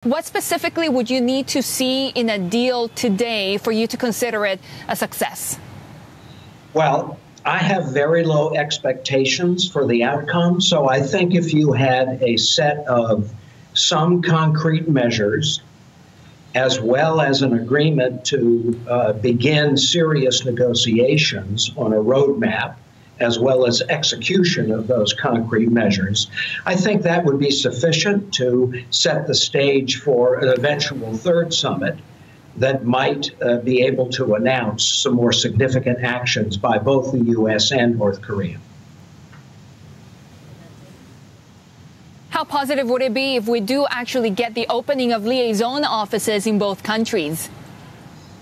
What specifically would you need to see in a deal today for you to consider it a success? Well, I have very low expectations for the outcome. So I think if you had a set of some concrete measures, as well as an agreement to begin serious negotiations on a roadmap, as well as execution of those concrete measures, I think that would be sufficient to set the stage for an eventual third summit that might be able to announce some more significant actions by both the U.S. and North Korea. How positive would it be if we do actually get the opening of liaison offices in both countries?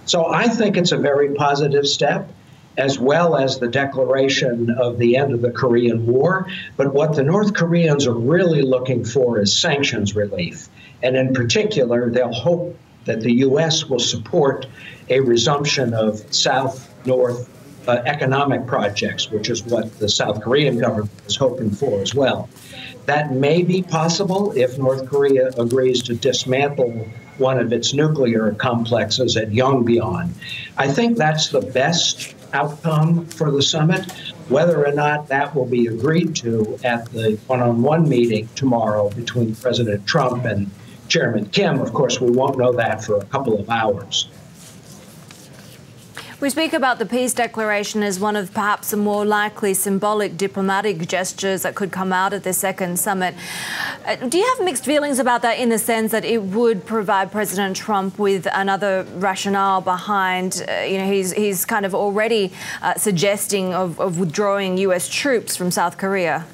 So I think it's a very positive step, as well as the declaration of the end of the Korean War. But what the North Koreans are really looking for is sanctions relief. And in particular, they'll hope that the U.S. will support a resumption of South-North economic projects, which is what the South Korean government is hoping for as well. That may be possible if North Korea agrees to dismantle one of its nuclear complexes at Yongbyon. I think that's the best outcome for the summit. Whether or not that will be agreed to at the one-on-one meeting tomorrow between President Trump and Chairman Kim, of course, we won't know that for a couple of hours. We speak about the peace declaration as one of perhaps the more likely symbolic diplomatic gestures that could come out of this second summit. Do you have mixed feelings about that, in the sense that it would provide President Trump with another rationale behind, he's kind of already suggesting of withdrawing U.S. troops from South Korea?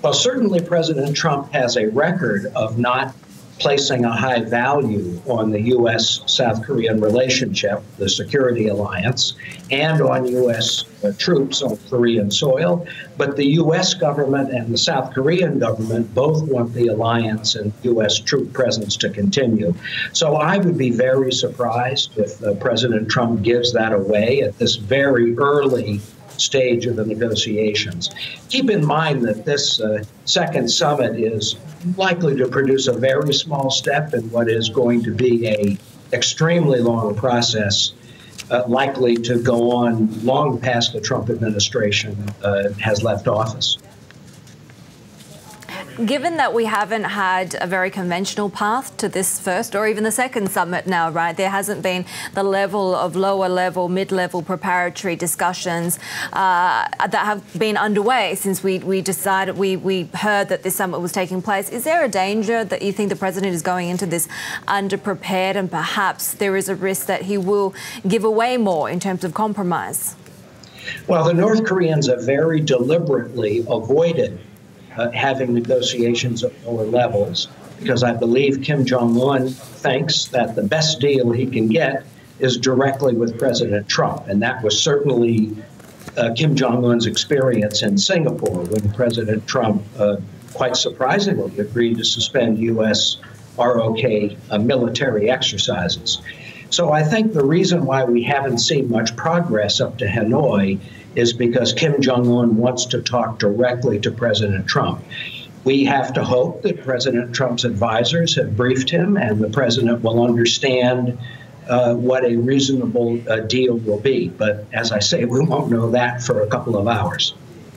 Well, certainly President Trump has a record of not placing a high value on the U.S.-South Korean relationship, the security alliance, and on U.S. troops on Korean soil. But the U.S. government and the South Korean government both want the alliance and U.S. troop presence to continue. So I would be very surprised if President Trump gives that away at this very early stage of the negotiations. Keep in mind that this second summit is likely to produce a very small step in what is going to be an extremely long process, likely to go on long past the Trump administration has left office. Given that we haven't had a very conventional path to this first or even the second summit now, right? There hasn't been the level of lower level, mid-level preparatory discussions that have been underway since we heard that this summit was taking place. Is there a danger that you think the president is going into this underprepared, and perhaps there is a risk that he will give away more in terms of compromise? Well, the North Koreans have very deliberately avoided having negotiations at lower levels, because I believe Kim Jong Un thinks that the best deal he can get is directly with President Trump. And that was certainly Kim Jong Un's experience in Singapore, when President Trump, quite surprisingly, agreed to suspend U.S. ROK military exercises. So I think the reason why we haven't seen much progress up to Hanoi is because Kim Jong Un wants to talk directly to President Trump. We have to hope that President Trump's advisors have briefed him and the president will understand what a reasonable deal will be. But as I say, we won't know that for a couple of hours.